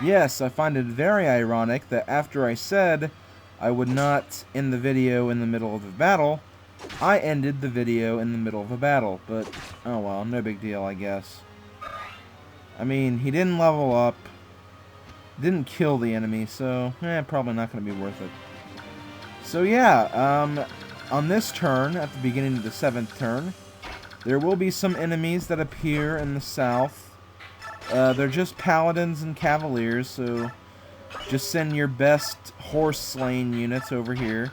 Yes, I find it very ironic that after I said I would not end the video in the middle of a battle, I ended the video in the middle of a battle, but oh well, no big deal, I guess. I mean, he didn't level up, didn't kill the enemy, so probably not going to be worth it. So yeah, on this turn, at the beginning of the 7th turn, there will be some enemies that appear in the south. They're just paladins and cavaliers, so just send your best horse-slaying units over here.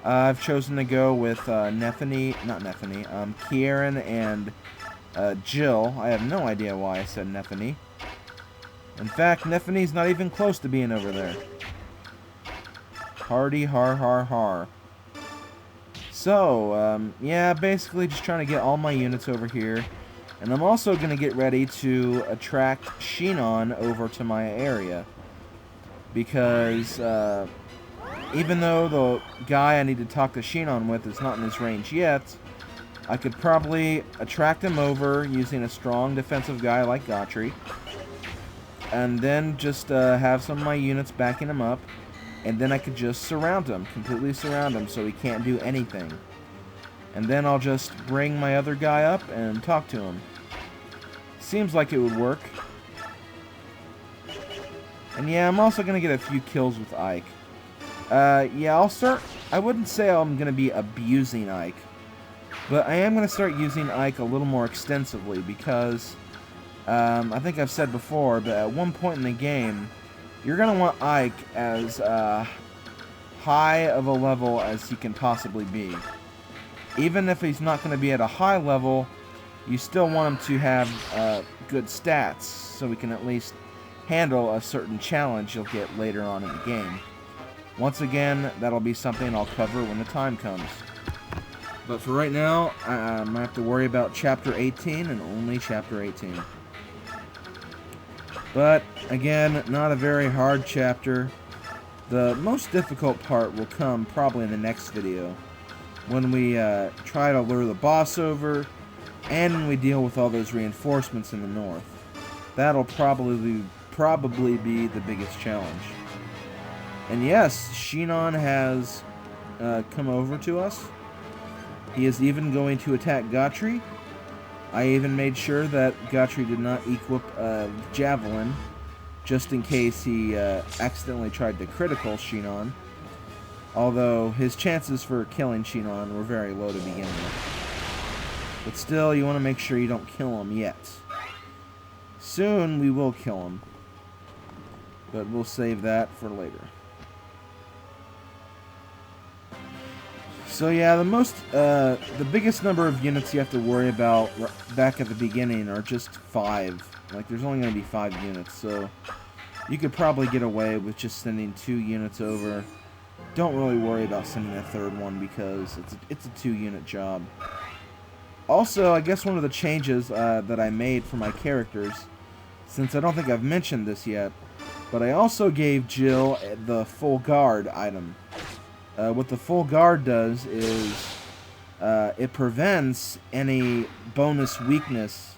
I've chosen to go with Kieran and Jill. I have no idea why I said Nethany. In fact, Nethany's not even close to being over there. Hardy har har har. So, yeah, basically just trying to get all my units over here. And I'm also going to get ready to attract Shinon over to my area. Because, even though the guy I need to talk to Shinon with is not in his range yet, I could probably attract him over using a strong defensive guy like Gotri. And then just have some of my units backing him up. And then I could just surround him, completely surround him so he can't do anything. And then I'll just bring my other guy up and talk to him. Seems like it would work. And yeah, I'm also going to get a few kills with Ike. Yeah, I'll start... I wouldn't say I'm going to be abusing Ike. But I am going to start using Ike a little more extensively because... I think I've said before, but at one point in the game, you're going to want Ike as high of a level as he can possibly be. Even if he's not going to be at a high level, you still want him to have good stats, so he can at least handle a certain challenge you'll get later on in the game. Once again, that'll be something I'll cover when the time comes. But for right now, I'm going to have to worry about Chapter 18 and only Chapter 18. But, again, not a very hard chapter. The most difficult part will come probably in the next video, when we try to lure the boss over, and when we deal with all those reinforcements in the north. That'll probably be the biggest challenge. And yes, Shinon has come over to us. He is even going to attack Gotri. I even made sure that Gotri did not equip a javelin, just in case he accidentally tried to critical Shinon. Although his chances for killing Shinon were very low to begin with. But still, you want to make sure you don't kill him yet. Soon we will kill him. But we'll save that for later. So yeah, the biggest number of units you have to worry about back at the beginning are just 5. Like, there's only going to be 5 units, so you could probably get away with just sending 2 units over. Don't really worry about sending a 3rd one because it's a 2-unit job. Also, I guess one of the changes that I made for my characters, since I don't think I've mentioned this yet, but I also gave Jill the full guard item. What the full guard does is it prevents any bonus weakness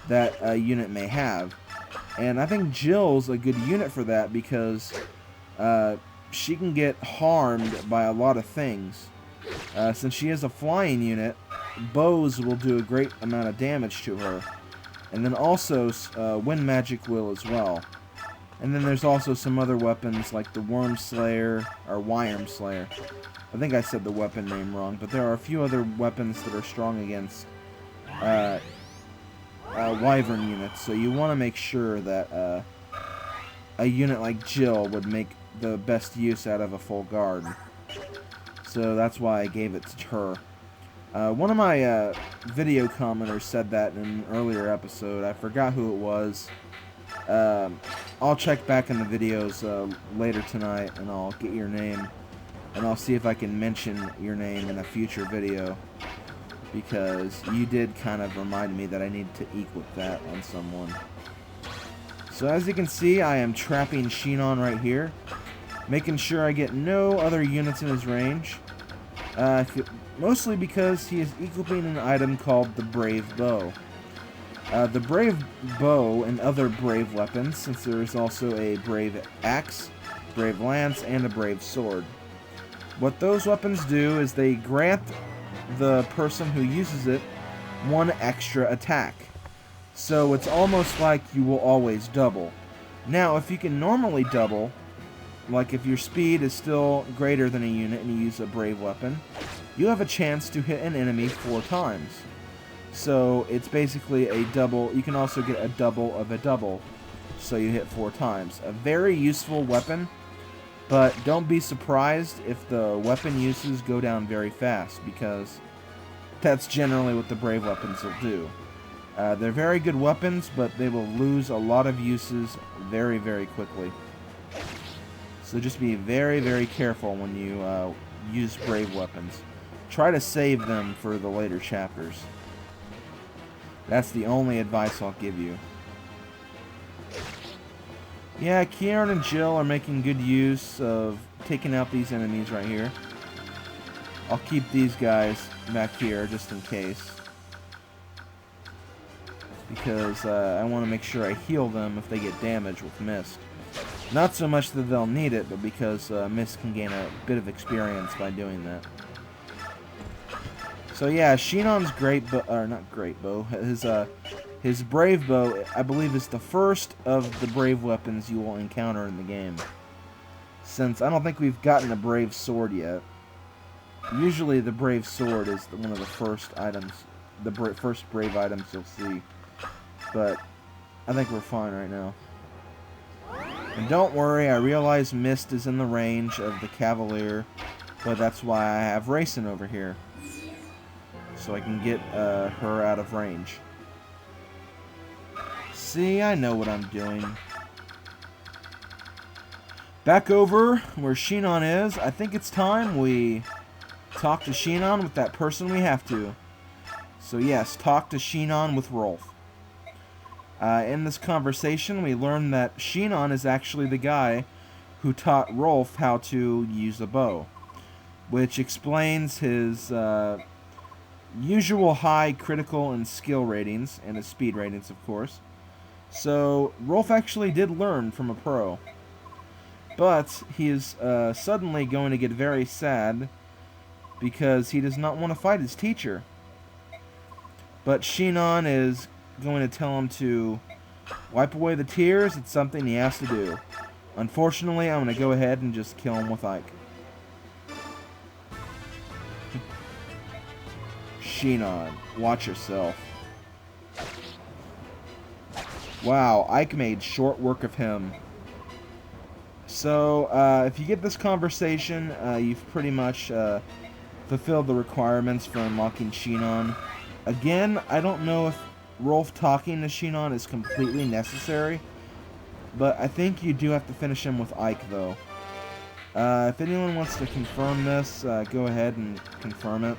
that a unit may have. And I think Jill's a good unit for that because she can get harmed by a lot of things. Since she is a flying unit, bows will do a great amount of damage to her. And then also wind magic will as well. And then there's also some other weapons like the Worm Slayer, or Wyrm Slayer. I think I said the weapon name wrong, but there are a few other weapons that are strong against Wyvern units. So you want to make sure that a unit like Jill would make the best use out of a full guard. So that's why I gave it to her. One of my video commenters said that in an earlier episode. I forgot who it was. I'll check back in the videos later tonight and I'll get your name and I'll see if I can mention your name in a future video, because you did kind of remind me that I need to equip that on someone. So as you can see, I am trapping Shinon right here, making sure I get no other units in his range, mostly because he is equipping an item called the Brave Bow. The Brave Bow and other Brave weapons, since there is also a Brave Axe, Brave Lance, and a Brave Sword. What those weapons do is they grant the person who uses it one extra attack. So it's almost like you will always double. Now, if you can normally double, like if your speed is still greater than a unit and you use a Brave weapon, you have a chance to hit an enemy 4 times. So it's basically a double. You can also get a double of a double, so you hit 4 times. A very useful weapon, but don't be surprised if the weapon uses go down very fast, because that's generally what the Brave weapons will do. They're very good weapons, but they will lose a lot of uses very, very quickly. So just be very, very careful when you use Brave weapons. Try to save them for the later chapters. That's the only advice I'll give you. Yeah, Kieran and Jill are making good use of taking out these enemies right here. I'll keep these guys back here just in case, because I want to make sure I heal them if they get damaged with Mist. Not so much that they'll need it, but because Mist can gain a bit of experience by doing that. So yeah, Shinon's his Brave Bow, I believe, is the first of the Brave weapons you will encounter in the game. Since I don't think we've gotten a Brave Sword yet. Usually the Brave Sword is one of the first items, first Brave items you'll see. But I think we're fine right now. And don't worry, I realize Mist is in the range of the Cavalier, but that's why I have Racing over here, so I can get her out of range. See, I know what I'm doing. Back over where Shinon is, I think it's time we talk to Shinon with that person we have to. So yes, talk to Shinon with Rolf. In this conversation, we learn that Shinon is actually the guy who taught Rolf how to use a bow, which explains his usual high critical and skill ratings, and his speed ratings, of course. So, Rolf actually did learn from a pro. But he is suddenly going to get very sad because he does not want to fight his teacher. But Shinon is going to tell him to wipe away the tears. It's something he has to do. Unfortunately, I'm going to go ahead and just kill him with Ike. Shinon, watch yourself. Wow, Ike made short work of him. So, if you get this conversation, you've pretty much fulfilled the requirements for unlocking Shinon. Again, I don't know if Rolf talking to Shinon is completely necessary, but I think you do have to finish him with Ike, though. If anyone wants to confirm this, go ahead and confirm it.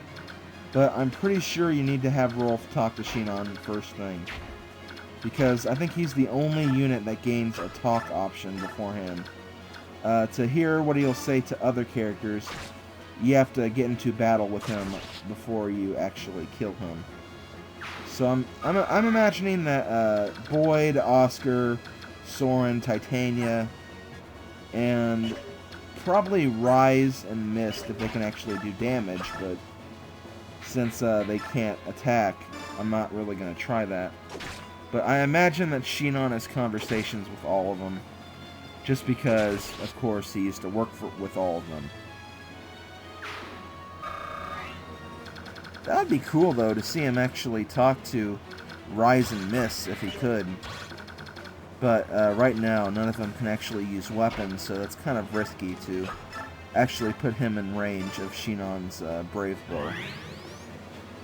But I'm pretty sure you need to have Rolf talk to Shinon first thing, because I think he's the only unit that gains a talk option beforehand. To hear what he'll say to other characters, you have to get into battle with him before you actually kill him. So I'm imagining that Boyd, Oscar, Soren, Titania, and probably Rise and Mist if they can actually do damage, but since they can't attack, I'm not really going to try that. But I imagine that Shinon has conversations with all of them, just because, of course, he used to work with all of them. That'd be cool, though, to see him actually talk to Rise and Mist if he could. But right now, none of them can actually use weapons, so it's kind of risky to actually put him in range of Shinon's Brave Bow.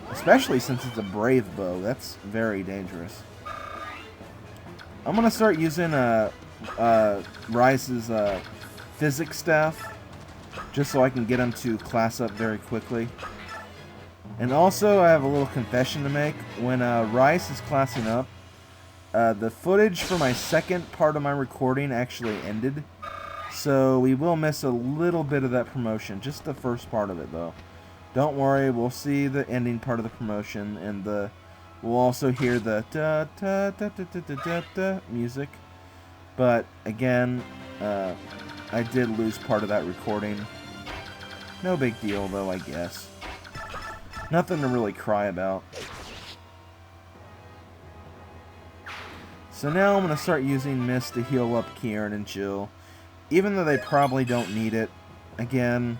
Especially since it's a Brave Bow, that's very dangerous. I'm going to start using Rise's Physics Staff, just so I can get him to class up very quickly. And also, I have a little confession to make. When Rise is classing up, the footage for my second part of my recording actually ended. So we will miss a little bit of that promotion, just the first part of it though. Don't worry, we'll see the ending part of the promotion, and the We'll also hear the da da da da da da da, da music. But again, I did lose part of that recording. No big deal though, I guess. Nothing to really cry about. So now I'm going to start using Mist to heal up Kieran and Jill. Even though they probably don't need it. Again,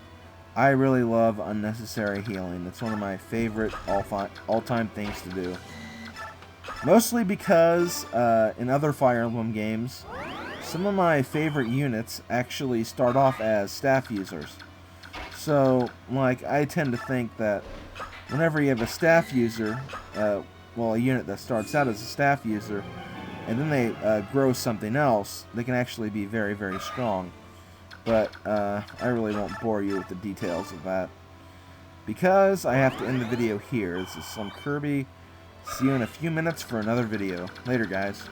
I really love unnecessary healing. It's one of my favorite all-time things to do. Mostly because in other Fire Emblem games, some of my favorite units actually start off as staff users. So, like, I tend to think that whenever you have a staff user, well, a unit that starts out as a staff user, and then they grow something else, they can actually be very, very strong. But I really won't bore you with the details of that, because I have to end the video here. This is SlimKirby. See you in a few minutes for another video. Later, guys.